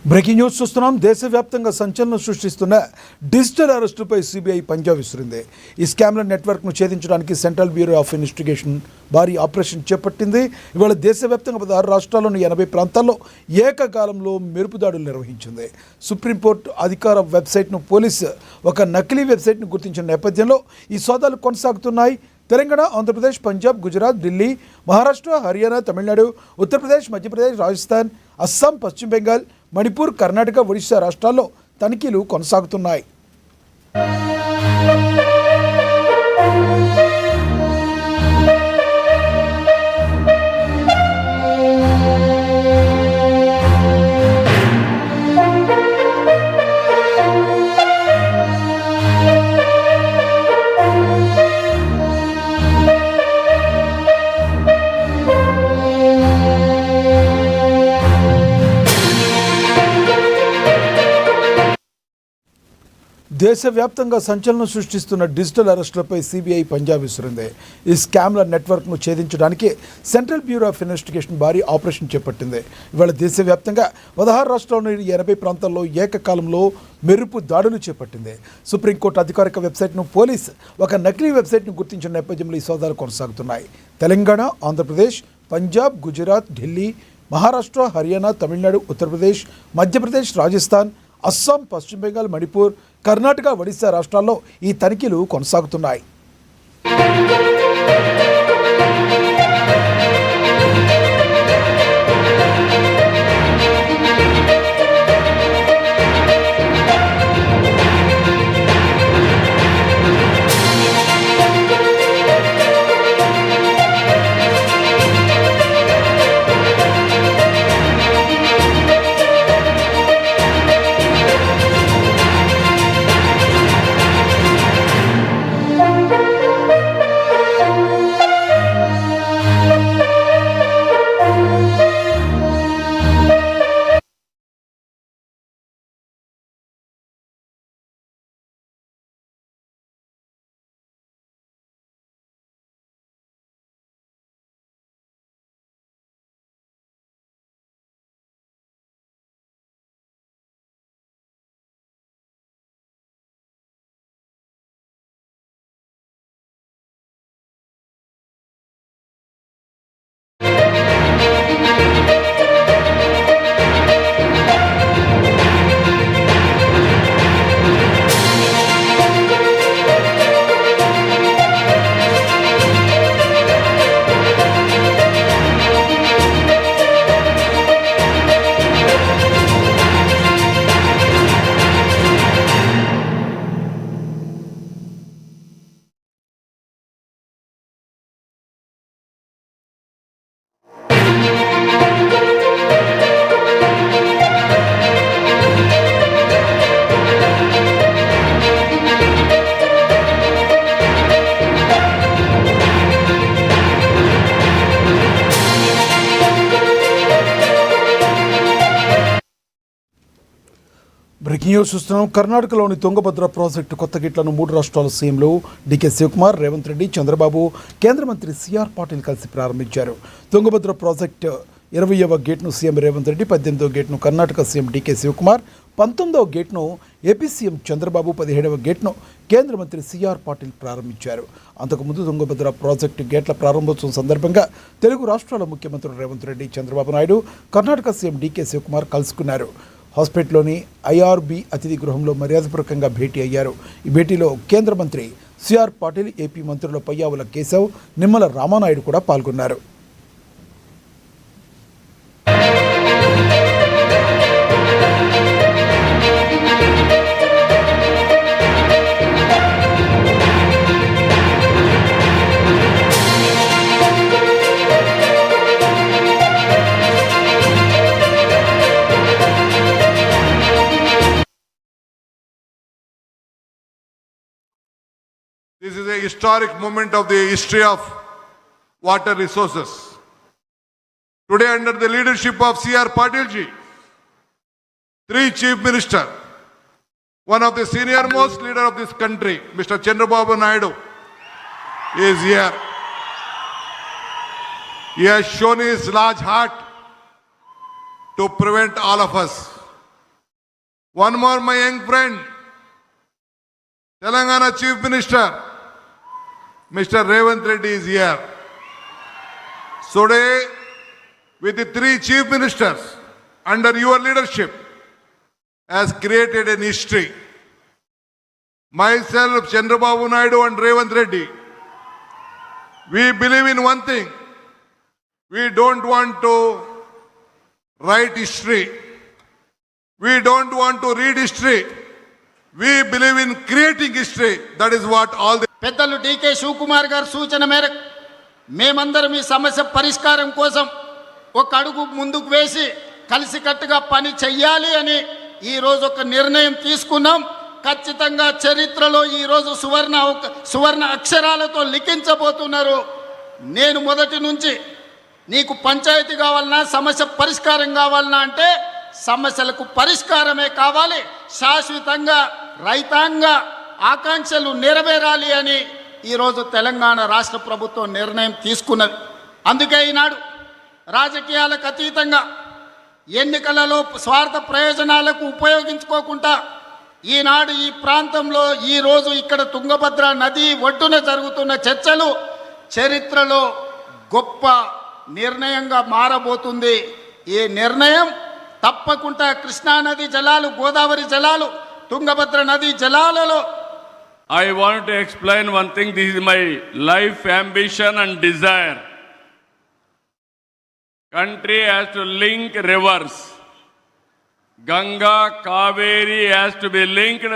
Breaking news చూస్తున్నాం. దేశవ్యాప్తంగా సంచలనం సృష్టిస్తున్న డిజిటల్ అరెస్టులపై సిబిఐ పంజా విసిరింది. ఈ స్కామ్ల నెట్వర్క్ను ఛేదించడానికి సెంట్రల్ బ్యూరో ఆఫ్ ఇన్వెస్టిగేషన్ భారీ ఆపరేషన్ చేపట్టింది. ఇవాళ దేశవ్యాప్తంగా 16 రాష్ట్రాల్లోని 80 ప్రాంతాల్లో ఏకకాలంలో మెరుపుదాడులు నిర్వహించింది. సుప్రీంకోర్టు అధికార వెబ్సైట్ను పోలీసు ఒక నకిలీ వెబ్సైట్ను గుర్తించిన నేపథ్యంలో ఈ సోదాలు కొనసాగుతున్నాయి. తెలంగాణ, ఆంధ్రప్రదేశ్, పంజాబ్, గుజరాత్, ఢిల్లీ, మహారాష్ట్ర, హర్యానా, తమిళనాడు, ఉత్తరప్రదేశ్, మధ్యప్రదేశ్, రాజస్థాన్, అస్సాం, పశ్చిమ బెంగాల్, మణిపూర్, కర్ణాటక, ఒడిశా రాష్ట్రాల్లో తనిఖీలు కొనసాగుతున్నాయి. దేశవ్యాప్తంగా సంచలనం సృష్టిస్తున్న డిజిటల్ అరెస్టులపై సిబిఐ పంజా విసిరింది. ఈ స్కామ్ల నెట్వర్క్ను ఛేదించడానికి సెంట్రల్ బ్యూరో ఆఫ్ ఇన్వెస్టిగేషన్ భారీ ఆపరేషన్ చేపట్టింది. ఇవాళ దేశవ్యాప్తంగా 16 రాష్ట్రాల్లోని 80 ప్రాంతాల్లో ఏకకాలంలో మెరుపు దాడులు చేపట్టింది. సుప్రీంకోర్టు అధికారిక వెబ్సైట్ను పోలీసు ఒక నకిలీ వెబ్సైట్ను గుర్తించిన నేపథ్యంలో ఈ సోదాలు కొనసాగుతున్నాయి. తెలంగాణ, ఆంధ్రప్రదేశ్, పంజాబ్, గుజరాత్, ఢిల్లీ, మహారాష్ట్ర, హర్యానా, తమిళనాడు, ఉత్తరప్రదేశ్, మధ్యప్రదేశ్, రాజస్థాన్, అస్సాం, పశ్చిమ బెంగాల్, మణిపూర్, కర్ణాటక, ఒడిశా రాష్ట్రాల్లో ఈ తనిఖీలు కొనసాగుతున్నాయి. బ్రేకింగ్ న్యూస్ చూస్తున్నాం. కర్ణాటకలోని తుంగభద్ర ప్రాజెక్టు కొత్త గేట్లను 3 రాష్ట్రాల సీఎంలు డీకే శివకుమార్, రేవంత్ రెడ్డి, చంద్రబాబు, కేంద్ర మంత్రి సిఆర్ పాటిల్ కలిసి ప్రారంభించారు. తుంగభద్ర ప్రాజెక్టు 20వ గేట్ను సీఎం రేవంత్ రెడ్డి, 18వ గేట్ను కర్ణాటక సీఎం డీకే శివకుమార్, 19వ గేట్ను ఏపీ సీఎం చంద్రబాబు, 17వ గేట్ను కేంద్ర మంత్రి సిఆర్ పాటిల్ ప్రారంభించారు. అంతకుముందు తుంగభద్ర ప్రాజెక్టు గేట్ల ప్రారంభోత్సవం సందర్భంగా తెలుగు రాష్ట్రాల ముఖ్యమంత్రులు రేవంత్ రెడ్డి, చంద్రబాబు నాయుడు, కర్ణాటక సీఎం డీకే శివకుమార్ కలుసుకున్నారు. హాస్పిటల్లోని ఐఆర్బీ అతిథి గృహంలో మర్యాదపూర్వకంగా భేటీ అయ్యారు. ఈ భేటీలో కేంద్ర మంత్రి సిఆర్ పాటిల్, ఏపీ మంత్రుల పయ్యావుల కేశవ్, నిమ్మల రామానాయుడు కూడా పాల్గొన్నారు. This is a historic moment of the history of water resources. Today, under the leadership of C.R. Patil ji, 3 Chief Minister, one of the senior most leader of this country, Mr. Chandrababu Naidu, is here. He has shown his large heart to prevent all of us One more, my young friend, Telangana Chief Minister, Mr. Revanth Reddy is here. Today, with the three chief ministers under your leadership, has created an history. Myself, Chandrababu Naidu and Revanth Reddy, we believe in one thing. We don't want to write history. We don't want to read history. We believe in creating history. That is what all the పెద్దలు DK Shivakumar గారి సూచన మేరకు మేమందరం ఈ సమస్య పరిష్కారం కోసం ఒక అడుగు ముందుకు వేసి కలిసికట్టుగా పని చెయ్యాలి అని ఈరోజు ఒక నిర్ణయం తీసుకున్నాం. ఖచ్చితంగా చరిత్రలో ఈరోజు సువర్ణ అక్షరాలతో లిఖించబోతున్నారు. నేను మొదటి నుంచి నీకు పంచాయతీ కావాలన్నా సమస్య పరిష్కారం కావాలన్నా అంటే సమస్యలకు పరిష్కారమే కావాలి, శాశ్వతంగా రైతాంగ ఆకాంక్షలు నెరవేరాలి అని ఈరోజు తెలంగాణ రాష్ట్ర ప్రభుత్వం నిర్ణయం తీసుకున్నది. అందుకే ఈనాడు రాజకీయాలకు అతీతంగా ఎన్నికలలో స్వార్థ ప్రయోజనాలకు ఉపయోగించుకోకుండా ఈనాడు ఈ ప్రాంతంలో ఈరోజు ఇక్కడ తుంగభద్ర నది ఒడ్డున జరుగుతున్న చర్చలు చరిత్రలో గొప్ప నిర్ణయంగా మారబోతుంది. ఈ నిర్ణయం తప్పకుండా కృష్ణానది జలాలు, గోదావరి జలాలు, తుంగభద్ర నది జలాలలో I want to explain one thing. This is my life ambition and desire. Country has to link rivers. Ganga, Kaveri has to be linked.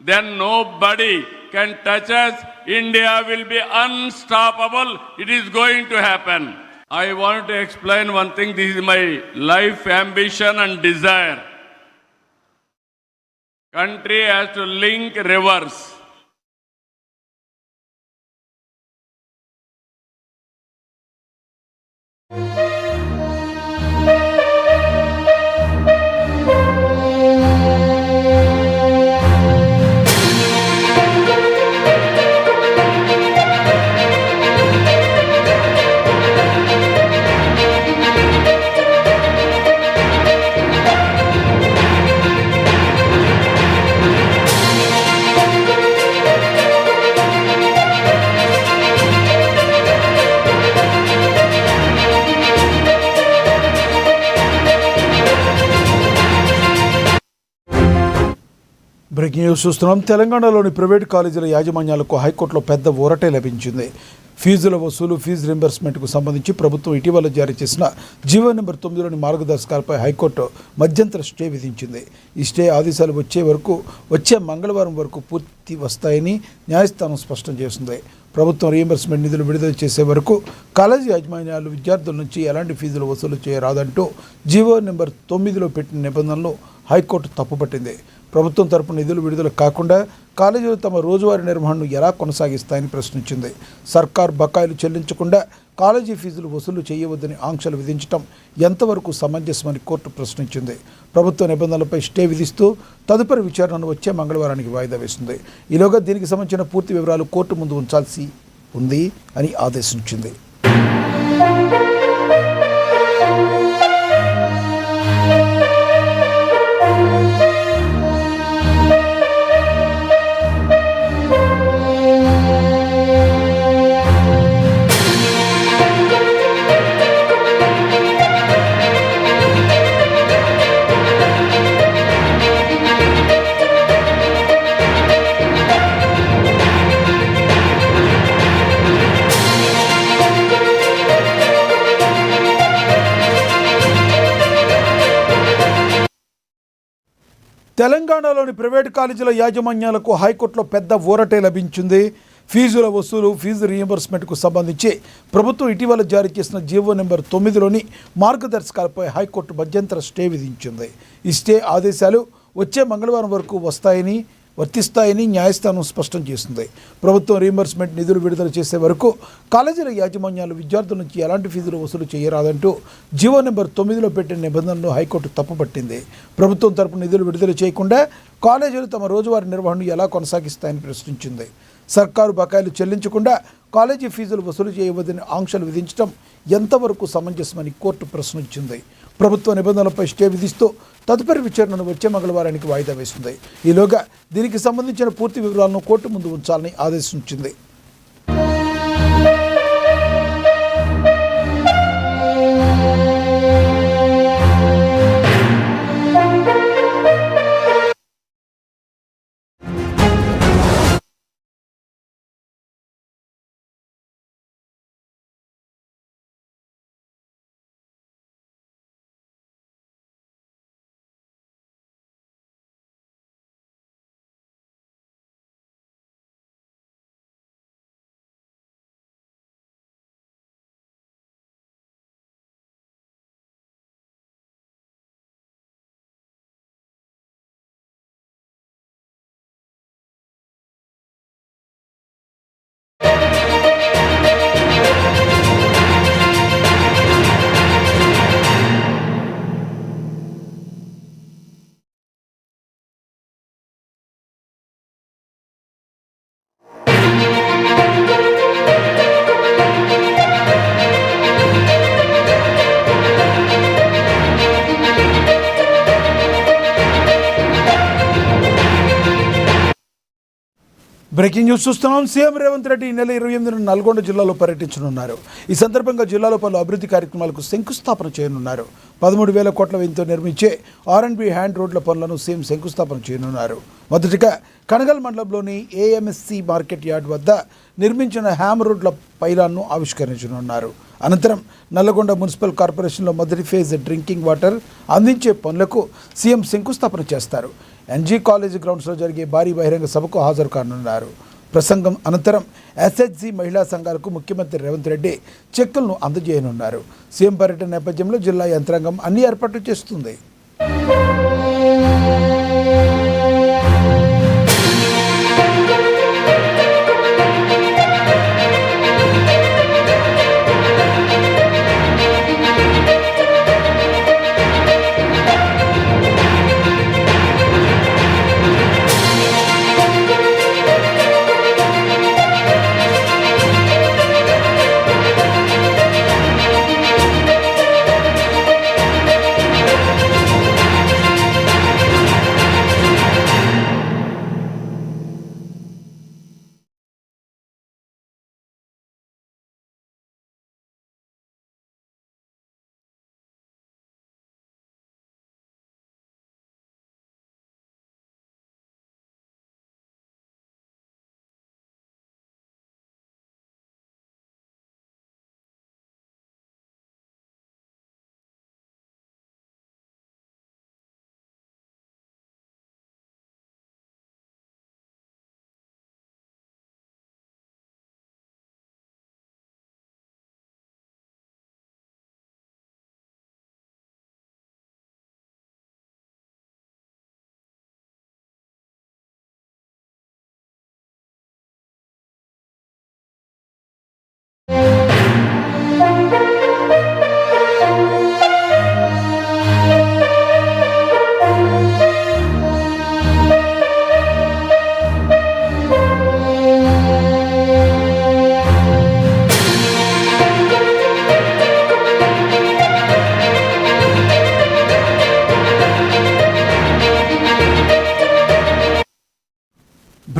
Then nobody can touch us. India will be unstoppable. It is going to happen. I want to explain one thing. This is my life ambition and desire. Country has to link rivers. Breaking news చూస్తున్నాం. తెలంగాణలోని private కాలేజీల యాజమాన్యాలకు హైకోర్టులో పెద్ద ఊరటే లభించింది. ఫీజుల వసూలు, fee రింబర్స్మెంట్కు సంబంధించి ప్రభుత్వం ఇటీవల జారీ చేసిన జీవో నెంబర్ 9లోని మార్గదర్శకాలపై హైకోర్టు మధ్యంతర స్టే విధించింది. ఈ స్టే ఆదేశాలు వచ్చే మంగళవారం వరకు పూర్తి వస్తాయని న్యాయస్థానం స్పష్టం చేసింది. ప్రభుత్వం రీయింబర్స్మెంట్ నిధులు విడుదల చేసే వరకు కాలేజీ యాజమాన్యాలు విద్యార్థుల నుంచి ఎలాంటి ఫీజులు వసూలు చేయరాదంటూ జీవో నెంబర్ 9లో పెట్టిన నిబంధనలు హైకోర్టు తప్పుపట్టింది. ప్రభుత్వం తరపున నిధులు విడుదల కాకుండా కాలేజీలు తమ రోజువారీ నిర్వహణను ఎలా కొనసాగిస్తాయని ప్రశ్నించింది. సర్కార్ బకాయిలు చెల్లించకుండా కాలేజీ ఫీజులు వసూలు చేయవద్దని ఆంక్షలు విధించడం ఎంతవరకు సమంజసమని కోర్టు ప్రశ్నించింది. ప్రభుత్వ నిబంధనలపై స్టే విధిస్తూ తదుపరి విచారణను వచ్చే మంగళవారానికి వాయిదా వేసింది. ఈలోగా దీనికి సంబంధించిన పూర్తి వివరాలు కోర్టు ముందు ఉంచాల్సి ఉంది అని ఆదేశించింది. తెలంగాణలోని ప్రైవేట్ కాలేజీల యాజమాన్యాలకు హైకోర్టులో పెద్ద ఊరటే లభించింది. ఫీజుల వసూలు, ఫీజు రీయింబర్స్మెంట్కు సంబంధించి ప్రభుత్వం ఇటీవల జారీ చేసిన జీవో నెంబర్ 9లోని మార్గదర్శకాలపై హైకోర్టు మధ్యంతర స్టే విధించింది. ఈ స్టే ఆదేశాలు వచ్చే మంగళవారం వరకు వర్తిస్తాయని న్యాయస్థానం స్పష్టం చేసింది. ప్రభుత్వం రీయింబర్స్మెంట్ నిధులు విడుదల చేసే వరకు కాలేజీల యాజమాన్యాలు విద్యార్థుల నుంచి ఎలాంటి ఫీజులు వసూలు చేయరాదంటూ జీవో నెంబర్ 9లో పెట్టిన నిబంధనలు హైకోర్టు తప్పుపట్టింది. ప్రభుత్వం తరపున నిధులు విడుదల చేయకుండా కాలేజీలు తమ రోజువారీ నిర్వహణను ఎలా కొనసాగిస్తాయని ప్రశ్నించింది. సర్కారు బకాయిలు చెల్లించకుండా కాలేజీ ఫీజులు వసూలు చేయవద్దని ఆంక్షలు విధించడం ఎంతవరకు సమంజసమని కోర్టు ప్రశ్నించింది. ప్రభుత్వ నిబంధనలపై స్టే విధిస్తూ తదుపరి విచారణను వచ్చే మంగళవారానికి వాయిదా వేసింది. ఈలోగా దీనికి సంబంధించిన పూర్తి వివరాలను కోర్టు ముందు ఉంచాలని ఆదేశించింది. బ్రేకింగ్ న్యూస్ చూస్తున్నాం. సీఎం రేవంత్ రెడ్డి ఈ నెల 28న నల్గొండ జిల్లాలో పర్యటించనున్నారు. ఈ సందర్భంగా జిల్లాలో పలు అభివృద్ధి కార్యక్రమాలకు శంకుస్థాపన చేయనున్నారు. 13,000 కోట్ల వ్యయంతో నిర్మించే R&B హ్యాండ్ రోడ్ల పనులను సీఎం శంకుస్థాపన చేయనున్నారు. మొదటిగా కనగల్ మండలంలోని AMSC మార్కెట్ యార్డ్ వద్ద నిర్మించిన హ్యామ్ రోడ్ల పైలాన్ను ఆవిష్కరించనున్నారు. అనంతరం నల్లగొండ మున్సిపల్ కార్పొరేషన్లో మొదటి ఫేజ్ డ్రింకింగ్ వాటర్ అందించే పనులకు సీఎం శంకుస్థాపన చేస్తారు. NG కాలేజ్ గ్రౌండ్స్లో జరిగే భారీ బహిరంగ సభకు హాజరు కానున్నారు. ప్రసంగం అనంతరం SHG మహిళా సంఘాలకు ముఖ్యమంత్రి రేవంత్ రెడ్డి చెక్కులను అందజేయనున్నారు. సీఎం పర్యటన నేపథ్యంలో జిల్లా యంత్రాంగం అన్ని ఏర్పాట్లు చేస్తుంది.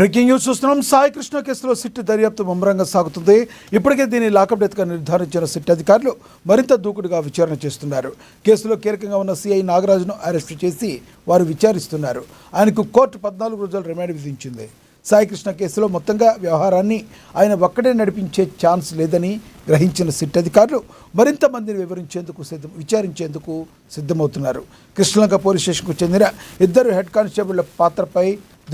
బ్రేకింగ్ న్యూస్ చూస్తున్నాం. సాయి కృష్ణ కేసులో సిట్ దర్యాప్తు ముమ్మరంగా సాగుతుంది. ఇప్పటికే దీన్ని లాకప్ డెత్గా నిర్ధారించిన సిట్ అధికారులు మరింత దూకుడుగా విచారణ చేస్తున్నారు. కేసులో కీలకంగా ఉన్న CI నాగరాజును అరెస్టు చేసి వారు విచారిస్తున్నారు. ఆయనకు కోర్టు 14 రోజుల రిమాండ్ విధించింది. సాయి కృష్ణ కేసులో మొత్తంగా వ్యవహారాన్ని ఆయన ఒక్కడే నడిపించే ఛాన్స్ లేదని గ్రహించిన సిట్ అధికారులు మరింత మందిని విచారించేందుకు సిద్ధమవుతున్నారు. కృష్ణలంక పోలీస్ స్టేషన్కు చెందిన 2 హెడ్ కానిస్టేబుళ్ల పాత్రపై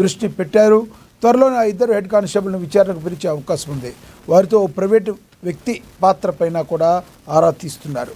దృష్టి పెట్టారు. త్వరలోనే ఆ 2 హెడ్ కానిస్టేబుల్ను విచారణకు పిలిచే అవకాశం ఉంది. వారితో ఓ ప్రైవేటు వ్యక్తి పాత్రపైన కూడా ఆరా తీస్తున్నారు.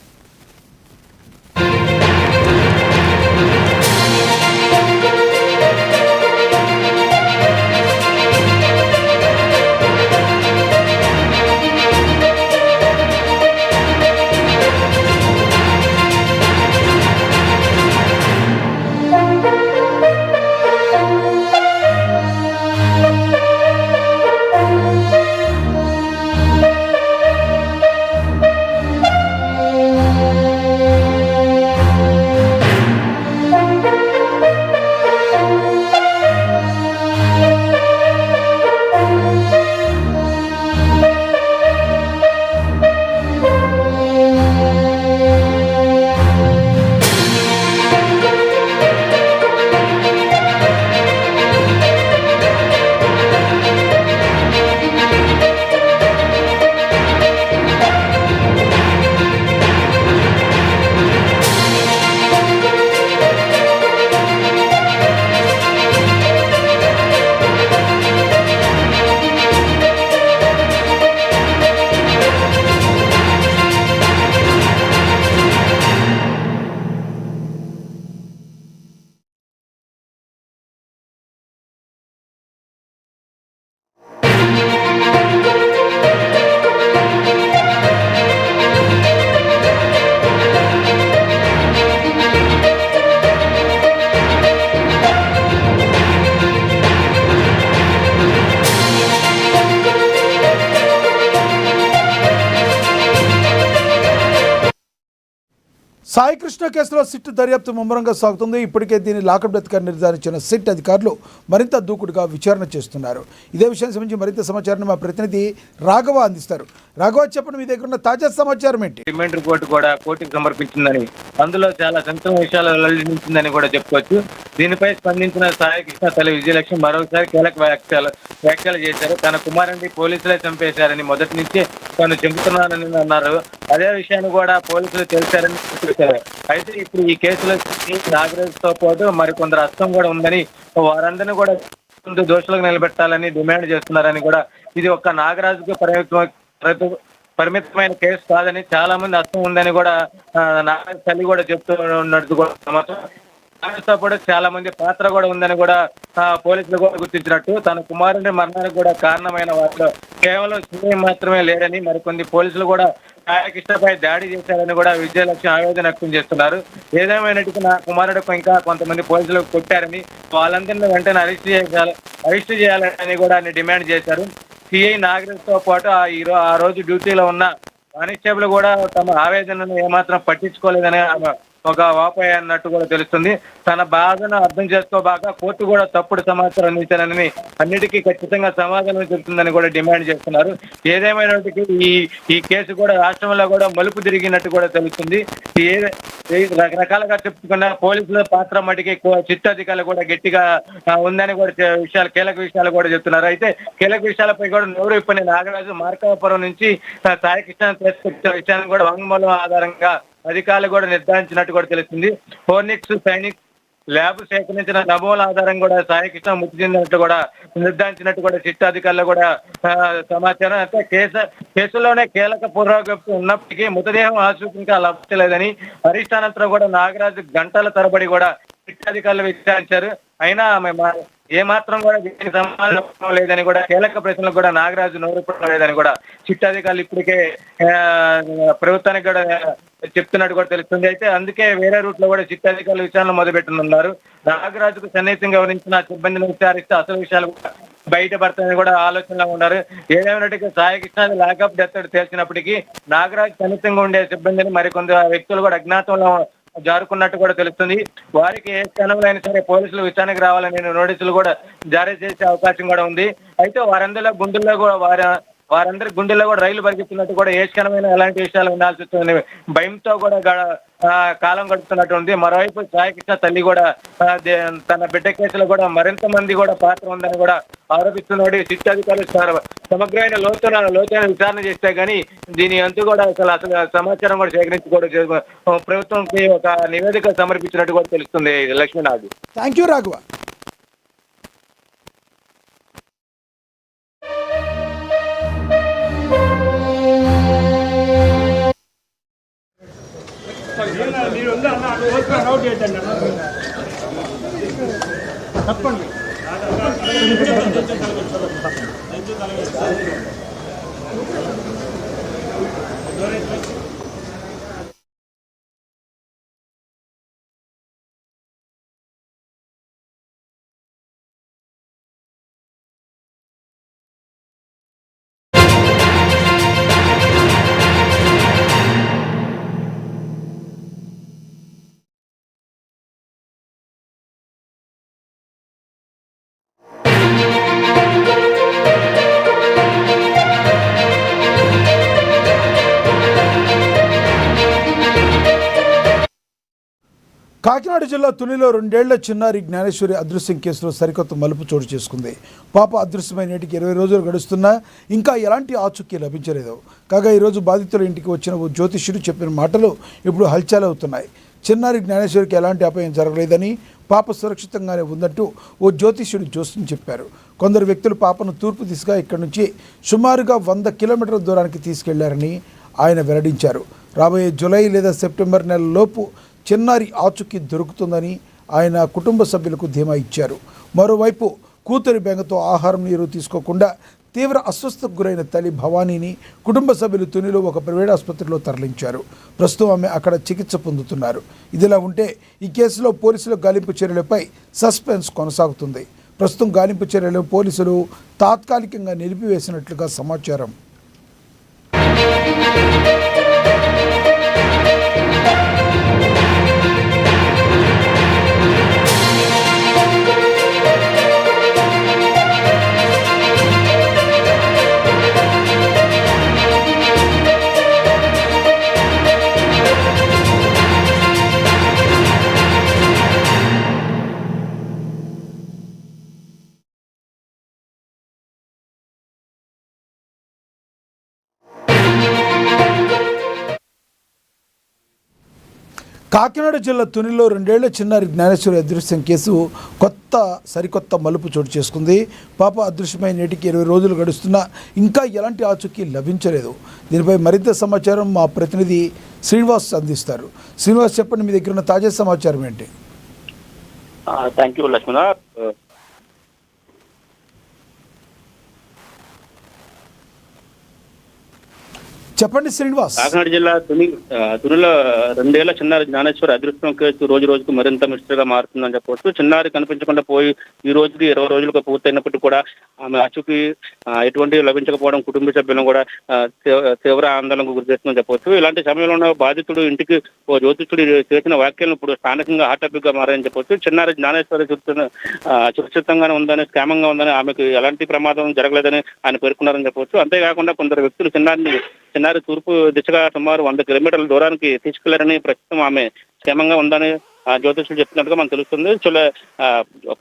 సాయికృష్ణ కేసులో సిట్ దర్యాప్తు ముమ్మరంగా సాగుతుంది. ఇప్పటికే దీన్ని లాకప్ డెత్గా నిర్ధారించిన సిట్ అధికారులు మరింత దూకుడుగా విచారణ చేస్తున్నారు. ఇదే విషయానికి సంబంధించి మరింత సమాచారాన్ని మా ప్రతినిధి రాఘవ అందిస్తారు. రాఘవ, చెప్పండి, మీ దగ్గర ఉన్న తాజా సమాచారం ఏంటి? డిమాండ్ రిపోర్ట్ కూడా కోర్టుకు సమర్పించిందని, అందులో చాలా సంచలన విషయాలు వెల్లడించిందని కూడా చెప్పుకోవచ్చు. దీనిపై స్పందించిన సాయికృష్ణ తల్లి విజయలక్ష్మి మరోసారి కీలక వ్యాఖ్యలు చేశారు. తన కుమారుడిని పోలీసులే చంపేశారని మొదటి నుంచి తాను చెబుతున్నానని అన్నారు. అదే విషయాన్ని కూడా పోలీసులు తెలిసారని చెప్పారు. అయితే ఇప్పుడు ఈ కేసులో నాగరాజుతో పాటు మరికొందరు హస్తం కూడా ఉందని, వారందరినీ కూడా ముందు దోషులకు నిలబెట్టాలని డిమాండ్ చేస్తున్నారని కూడా, ఇది ఒక్క నాగరాజుకు పరిమితమైన కేసు కాదని, చాలా మంది హస్తం ఉందని కూడా నాగరాజు తల్లి కూడా చెప్తూ ఉన్నట్టు కూడా సమాచారం. నాగరాజుతో పాటు చాలా మంది పాత్ర కూడా ఉందని కూడా పోలీసులు కూడా గుర్తించినట్టు, తన కుమారుని మరణానికి కూడా కారణమైన వాటిలో కేవలం సీఎం మాత్రమే లేరని, మరికొన్ని పోలీసులు కూడా సాయికృష్ణపై దాడి చేశారని కూడా విజయలక్ష్మి ఆవేదన వ్యక్తం చేస్తున్నారు. ఏదేమైనట్టుగా నా కుమారుడికి ఇంకా కొంతమంది పోలీసులు కొట్టారని, వాళ్ళందరినీ వెంటనే అరెస్ట్ చేయాలని కూడా డిమాండ్ చేశారు. సిఐ నాగరాజుతో పాటు ఆ రోజు డ్యూటీలో ఉన్న కానిస్టేబుల్ కూడా తమ ఆవేదనను ఏమాత్రం పట్టించుకోలేదని ఒక వాపోయి అన్నట్టు కూడా తెలుస్తుంది. తన బాధను అర్థం చేసుకోబాక కోర్టు కూడా తప్పుడు సమాచారం అందించాలని, అన్నిటికీ ఖచ్చితంగా సమాధానం చెబుతుందని కూడా డిమాండ్ చేస్తున్నారు. ఏదేమైనప్పటికీ ఈ కేసు కూడా రాష్ట్రంలో కూడా మలుపు తిరిగినట్టు కూడా తెలుస్తుంది. రకరకాలుగా చెప్పుకున్న పోలీసుల పాత్ర మటుకి చిట్టాధికారులు కూడా గట్టిగా ఉందని కూడా కీలక విషయాలు కూడా చెప్తున్నారు. అయితే కీలక విషయాలపై కూడా నోరు ఇప్పని నాగరాజు మార్కాపురం నుంచి సాయికృష్ణ తీసుకొచ్చిన విషయాన్ని కూడా వాంగ్మూలం ఆధారంగా అధికారులు కూడా నిర్ధారించినట్టు కూడా తెలుస్తుంది. ఫోర్నిక్స్ సైనిక్ ల్యాబ్ సేకరించిన నమూనాల ఆధారం కూడా సాయికృష్ణ మృతి చెందినట్టు కూడా నిర్ధారించినట్టు కూడా సిట్ అధికారులు కూడా సమాచారం. అంటే కేసులోనే కీలక పురోగతి ఉన్నప్పటికీ మృతదేహం ఆచూకీగా లభించలేదని, అరెస్ట్ అనంతరం కూడా నాగరాజు గంటల తరబడి కూడా సిట్ అధికారులు విచారించారు. అయినా ఏమాత్రం కూడా దీనికి సమాధానం లేదని కూడా, కీలక ప్రశ్నలకు కూడా నాగరాజు నోరుపడం లేదని కూడా సిట్ అధికారులు ఇప్పటికే ప్రభుత్వానికి కూడా చెప్తున్నట్టు కూడా తెలుస్తుంది. అయితే అందుకే వేరే రూట్ లో కూడా సిట్ అధికారులు విచారణ మొదలుపెట్టనున్నారు. నాగరాజుకు సన్నిహితంగా వివరించిన సిబ్బందిని విచారిస్తే అసలు విషయాలు బయటపడతాయని కూడా ఆలోచనలో ఉన్నారు. ఏదేమైనట్టుగా సాయికృష్ణ లాకప్ డెత్ తేల్చినప్పటికీ నాగరాజు సన్నిహితంగా ఉండే సిబ్బందిని మరికొంత వ్యక్తులు కూడా అజ్ఞాతంలో జారుకున్నట్టు కూడా తెలుస్తుంది. వారికి ఏ క్షణంలో అయినా సరే పోలీసులు విచారణకు రావాలని నోటీసులు కూడా జారీ చేసే అవకాశం కూడా ఉంది. అయితే వారందరి గుండెల్లో కూడా రైలు పరిగెత్తున్నట్టు కూడా ఏ క్షణమైనా ఎలాంటి విషయాలు ఉండాల్సి వస్తుంది భయంతో కూడా కాలం గడుపుతున్నట్టు ఉంది. మరోవైపు సాయికృష్ణ తల్లి కూడా తన బిడ్డ కేసులో కూడా మరింత మంది కూడా పాత్ర ఉందని కూడా ఆరోపిస్తున్నాడు. సిట్ అధికారులు సమగ్రమైన లోతైన విచారణ చేస్తే గానీ దీని అంతు కూడా అసలు సమాచారం కూడా సేకరించి కూడా ప్రభుత్వంకి ఒక నివేదిక సమర్పించినట్టు కూడా తెలుస్తుంది. Lakshminath, thank you Raghava. తప్పండి. కాకినాడ జిల్లా తునిలో 2 ఏళ్ల చిన్నారి జ్ఞానేశ్వరి అదృశ్యం కేసులో సరికొత్త మలుపు చోటు చేసుకుంది. పాప అదృశ్యమైన నేటికి 20 రోజులు గడుస్తున్నా ఇంకా ఎలాంటి ఆచూకీ లభించలేదు. కాగా ఈరోజు బాధితుల ఇంటికి వచ్చిన ఓ జ్యోతిష్యుడు చెప్పిన మాటలు ఇప్పుడు హల్చల్ అవుతున్నాయి. చిన్నారి జ్ఞానేశ్వరికి ఎలాంటి అపాయం జరగలేదని, పాప సురక్షితంగానే ఉందంటూ ఓ జ్యోతిష్యుడు జోస్యం చెప్పారు. కొందరు వ్యక్తులు పాపను తూర్పు దిశగా ఇక్కడి నుంచి సుమారుగా 100 కిలోమీటర్ల దూరానికి తీసుకెళ్లారని ఆయన వెల్లడించారు. రాబోయే జూలై లేదా సెప్టెంబర్ నెలలోపు చిన్నారి ఆచూకీ దొరుకుతుందని ఆయన కుటుంబ సభ్యులకు ధీమా ఇచ్చారు. మరోవైపు కూతురి బెంగతో ఆహారం నీరు తీసుకోకుండా తీవ్ర అస్వస్థతకు గురైన తల్లి భవానీని కుటుంబ సభ్యులు తునిలో ఒక ప్రైవేట్ ఆసుపత్రిలో తరలించారు. ప్రస్తుతం ఆమె అక్కడ చికిత్స పొందుతున్నారు. ఇదిలా ఉంటే ఈ కేసులో పోలీసుల గాలింపు చర్యలపై సస్పెన్స్ కొనసాగుతుంది. ప్రస్తుతం గాలింపు చర్యలు పోలీసులు తాత్కాలికంగా నిలిపివేసినట్లుగా సమాచారం. కాకినాడ జిల్లా తునిలో 2 ఏళ్ల చిన్నారి జ్ఞానేశ్వరి అదృశ్యం కేసు సరికొత్త మలుపు చోటు చేసుకుంది. పాప అదృశ్యమై నేటికి 20 రోజులు గడుస్తున్నా ఇంకా ఎలాంటి ఆచూకీ లభించలేదు. దీనిపై మరింత సమాచారం మా ప్రతినిధి శ్రీనివాస్ అందిస్తారు. శ్రీనివాస్, చెప్పండి, మీ దగ్గర ఉన్న తాజా సమాచారం ఏంటి? థ్యాంక్ యూ లక్ష్మణ. చెప్పండి శ్రీనివాస్. కాకినాడ జిల్లా తునిలో 2 ఏళ్ల చిన్నారి జ్ఞానేశ్వరి అదృష్టం కేసు రోజు రోజుకు మరింత మిస్టరీగా మారుతుందని చెప్పవచ్చు. చిన్నారి కనిపించకుండా పోయి ఈ రోజుకి 20 రోజులకు పూర్తయినప్పటికీ కూడా ఆమె ఆచూకీ ఎటువంటి లభించకపోవడం కుటుంబ సభ్యులను కూడా తీవ్ర ఆందోళనకు గురిచేస్తుందని చెప్పవచ్చు. ఇలాంటి సమయంలో బాధితుడు ఇంటికి ఓ జ్యోతిష్యుడు చేసిన వ్యాఖ్యలను ఇప్పుడు స్థానికంగా హాట్ టాపిక్ గా మారాయని చెప్పవచ్చు. చిన్నారి జ్ఞానేశ్వరి సురక్షితంగానే ఉందని, క్షేమంగా ఉందని, ఆమెకు ఎలాంటి ప్రమాదం జరగలేదని ఆయన పేర్కొన్నారని చెప్పవచ్చు. అంతేకాకుండా కొందరు వ్యక్తులు చిన్నారి తూర్పు దిశగా సుమారు 100 కిలోమీటర్ల దూరానికి తీసుకెళ్లారని, ప్రస్తుతం ఆమె క్షేమంగా ఉందని జ్యోతిష్యులు చెప్తున్నట్టుగా మనకు తెలుస్తుంది.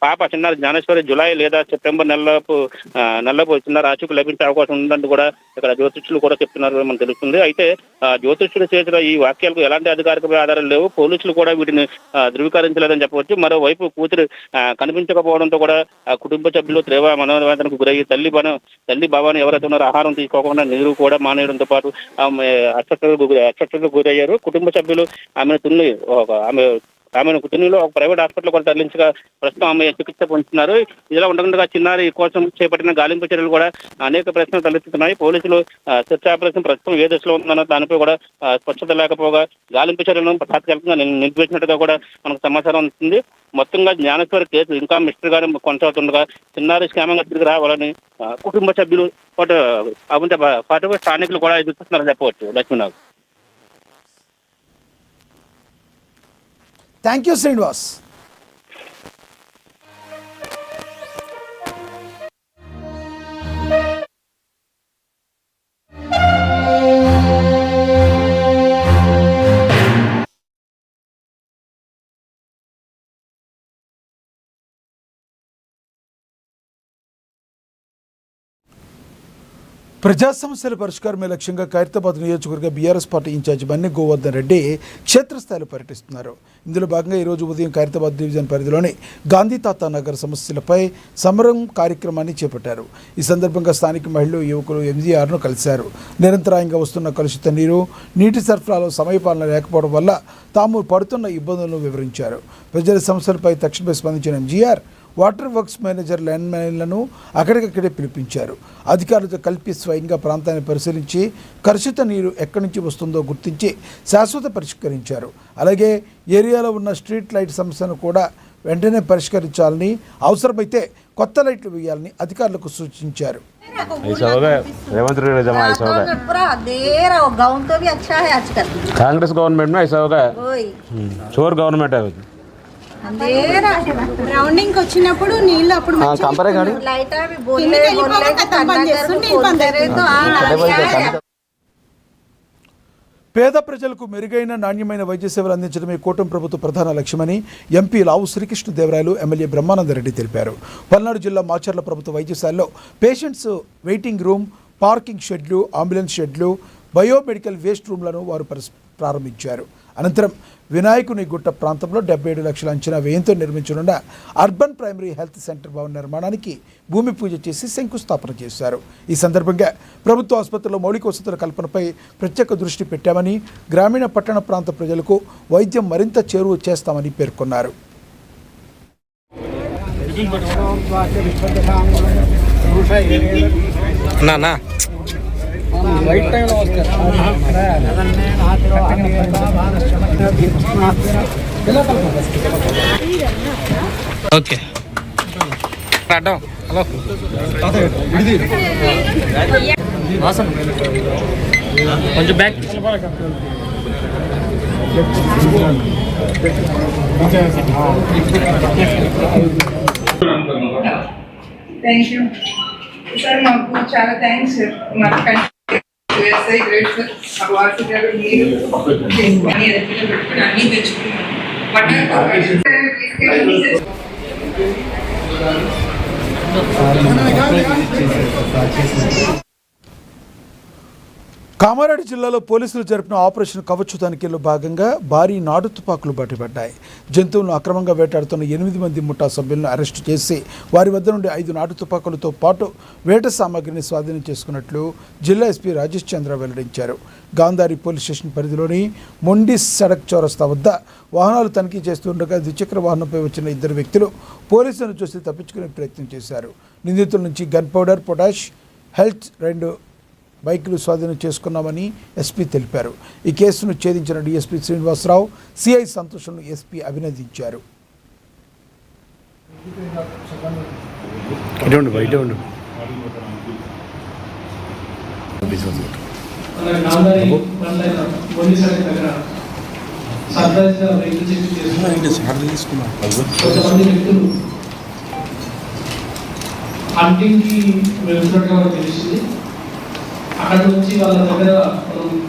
పాప చిన్నారి జ్ఞానేశ్వరి జూలై లేదా సెప్టెంబర్ నెలలోపు చిన్నారి ఆచూకీ లభించే అవకాశం ఉందంటూ కూడా ఇక్కడ జ్యోతిష్యులు కూడా చెప్తున్నారు మనకు తెలుస్తుంది. అయితే జ్యోతిష్యులు చేసిన ఈ వాక్యాలకు ఎలాంటి అధికారిక ఆధారాలు లేవు. పోలీసులు కూడా వీటిని ధృవీకరించలేదని చెప్పవచ్చు. మరోవైపు కూతురు కనిపించకపోవడంతో కూడా కుటుంబ సభ్యులు తీవ్ర మనోవేదనకు గురయ్యి తల్లి బాబాను ఎవరైతే ఉన్నారో ఆహారం తీసుకోకుండా నీరు కూడా మానేయడంతో పాటు అస్వస్థతకు గురయ్యారు. కుటుంబ సభ్యులు ఆమెను తునిలో ఒక ప్రైవేట్ హాస్పిటల్ కూడా తరలించగా ప్రస్తుతం ఆమె చికిత్స పొందుతున్నారు. ఇలా ఉండగా చిన్నారి కోసం చేపట్టిన గాలింపు చర్యలు కూడా అనేక ప్రశ్నలు తలెత్తుతున్నాయి. పోలీసులు సెర్చ్ ఆపరేషన్ ప్రస్తుతం ఏ దశలో ఉందన్న దానిపై కూడా స్పష్టత లేకపోగా గాలింపు చర్యలను తాత్కాలికంగా నిలిపివేసినట్టుగా కూడా మనకు సమాచారం అందుతుంది. మొత్తంగా జ్ఞానేశ్వరి కేసు ఇంకా మిస్టరీగానే కొనసాగుతుండగా చిన్నారి క్షేమంగా తిరిగి రావాలని కుటుంబ సభ్యులు పాటు స్థానికులు కూడా ఎదుర్కొస్తున్నారని చెప్పవచ్చు. లక్ష్మీనాథ్. Thank you Srinivas. ప్రజా సమస్యల పరిష్కారమే లక్ష్యంగా ఖైరతాబాద్ నియోజకవర్గ BRS party incharge Bunny Govardhan Reddy క్షేత్రస్థాయిలో పర్యటిస్తున్నారు. ఇందులో భాగంగా ఈరోజు ఉదయం ఖైరతాబాద్ డివిజన్ పరిధిలోని గాంధీ తాత నగర్ సమస్యలపై సమరం కార్యక్రమాన్ని చేపట్టారు. ఈ సందర్భంగా స్థానిక మహిళలు, యువకులు ఎంజీఆర్ను కలిశారు. నిరంతరాయంగా వస్తున్న కలుషిత నీటి సరఫరాలో సమయపాలన లేకపోవడం వల్ల తాము పడుతున్న ఇబ్బందులను వివరించారు. ప్రజల సమస్యలపై తక్షణమే స్పందించిన ఎంజీఆర్ వాటర్ వర్క్స్ మేనేజర్ ల్యాండ్మెన్లను అక్కడికక్కడే పిలిపించారు. అధికారులతో కలిపి స్వయంగా ప్రాంతాన్ని పరిశీలించి కలుషిత నీరు ఎక్కడి నుంచి వస్తుందో గుర్తించి శాశ్వత పరిష్కరించారు. అలాగే ఏరియాలో ఉన్న స్ట్రీట్ లైట్ సమస్యను కూడా వెంటనే పరిష్కరించాలని, అవసరమైతే కొత్త లైట్లు వేయాలని అధికారులకు సూచించారు. कांग्रेस गवर्नमेंट में ऐसा होगा, चोर गवर्नमेंट है. గ్రౌండింగ్ వచ్చినప్పుడు నీళ్ళు అప్పుడు పేద ప్రజలకు మెరుగైన నాణ్యమైన వైద్య సేవలు అందించడమే కూటమి ప్రభుత్వ ప్రధాన లక్ష్యమని ఎంపీ లావు శ్రీకృష్ణదేవరాయలు, ఎమ్మెల్యే బ్రహ్మానందరెడ్డి తెలిపారు. పల్నాడు జిల్లా మాచర్ల ప్రభుత్వ వైద్యశాలలో పేషెంట్స్ వెయిటింగ్ రూమ్, పార్కింగ్ షెడ్లు, అంబులెన్స్ షెడ్లు, బయోమెడికల్ వేస్ట్ రూమ్లను వారు ప్రారంభించారు. అనంతరం వినాయకుని గుట్ట ప్రాంతంలో 77 లక్షల అంచనా వ్యయంతో నిర్మించనున్న అర్బన్ ప్రైమరీ హెల్త్ సెంటర్ భవన నిర్మాణానికి భూమి పూజ చేసి శంకుస్థాపన చేశారు. ఈ సందర్భంగా ప్రభుత్వ ఆసుపత్రిలో మౌలిక వసతుల కల్పనపై ప్రత్యేక దృష్టి పెట్టామని, గ్రామీణ పట్టణ ప్రాంత ప్రజలకు వైద్యం మరింత చేరువ చేస్తామని పేర్కొన్నారు. ఓకే హలో కొంచెం బ్యాక్. Thank you sir. మాకు చాలా థ్యాంక్స్ సార్. మాకు గ్రేట్ఫుల్. మా వాసు గారు మీరు అన్నీ తెచ్చుకున్నాం. కామారెడ్డి జిల్లాలో పోలీసులు జరిపిన ఆపరేషన్ కవచ్ తనిఖీలో భాగంగా భారీ నాటు తుపాకులు బయటపడ్డాయి. జంతువులను అక్రమంగా వేటాడుతున్న 8 మంది ముఠా సభ్యులను అరెస్టు చేసి వారి వద్ద నుండి 5 నాటు తుపాకులతో పాటు వేట సామాగ్రిని స్వాధీనం చేసుకున్నట్లు జిల్లా ఎస్పీ రాజేష్ చంద్ర వెల్లడించారు. గాంధారి పోలీస్ స్టేషన్ పరిధిలోని మొండి సడక్ చౌరస్తా వద్ద వాహనాలు తనిఖీ చేస్తుండగా ద్విచక్ర వాహనంపై వచ్చిన 2 వ్యక్తులు పోలీసులను చూసి తప్పించుకునే ప్రయత్నం చేశారు. నిందితుల నుంచి గన్ పౌడర్, పొటాష్, హెల్త్ 2 బైకులు స్వాధీనం చేసుకున్నామని ఎస్పీ తెలిపారు. ఈ కేసును ఛేదించిన డీఎస్పీ శ్రీనివాసరావు, సిఐ సంతోష్ను ఎస్పీ అభినందించారు. హంటింగ్కి వెళ్తున్నట్టుగా మనకు తెలిసింది. అక్కడ నుంచి వాళ్ళ దగ్గర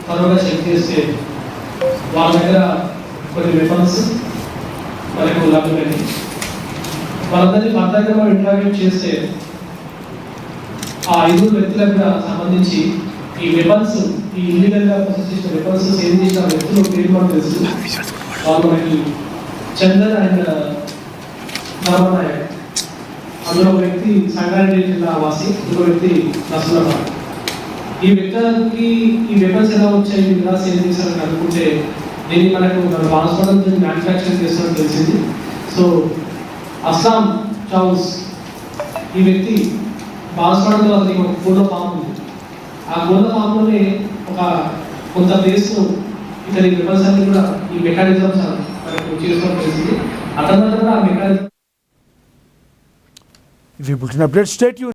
త్వరగా చెక్ చేస్తే వాళ్ళ దగ్గర కొన్ని వెపన్స్ మనకు లభ్యమైంది. వాళ్ళందరినీ మన దగ్గర మనం ఇంటరాక్ట్ చేస్తే ఆ 5 వ్యక్తులకు సంబంధించి ఈ వెపన్స్, ఈ ఇల్లీగల్గా ప్రొసెస్ చేసిన వెపన్స్ సేవ్ చేసిన వ్యక్తులు పేరు మనకు తెలుసు. వాళ్ళు మనకి చందన్ అండ్ ధర్మనాయక్, అందులో ఒక వ్యక్తి సంగారెడ్డి జిల్లా వాసి, ఇంకో వ్యక్తి నసులాబాద్. ఈ వ్యక్తులకి ఈ వెపన్స్ ఎలా వచ్చాయి, ఎలా సేల్ చేశారని అనుకుంటే దీన్ని మనకు మన బాన్స్వాడ మ్యానుఫ్యాక్చరింగ్ చేస్తున్నట్టు తెలిసింది. సో అస్సాం చౌస్ ఈ వ్యక్తి బాన్స్వాడలో అతనికి ఒక కోళ్ళ ఫామ్ ఉంది. ఆ కోళ్ళ ఫామ్లోనే ఒక కొంత ప్లేస్లో ఇతని వెపన్స్ అన్ని కూడా ఈ మెకానిజమ్స్ మనకు చేస్తున్నట్టు తెలిసింది. అతని కూడా ఆ mechanism. If you put an update, stay tuned.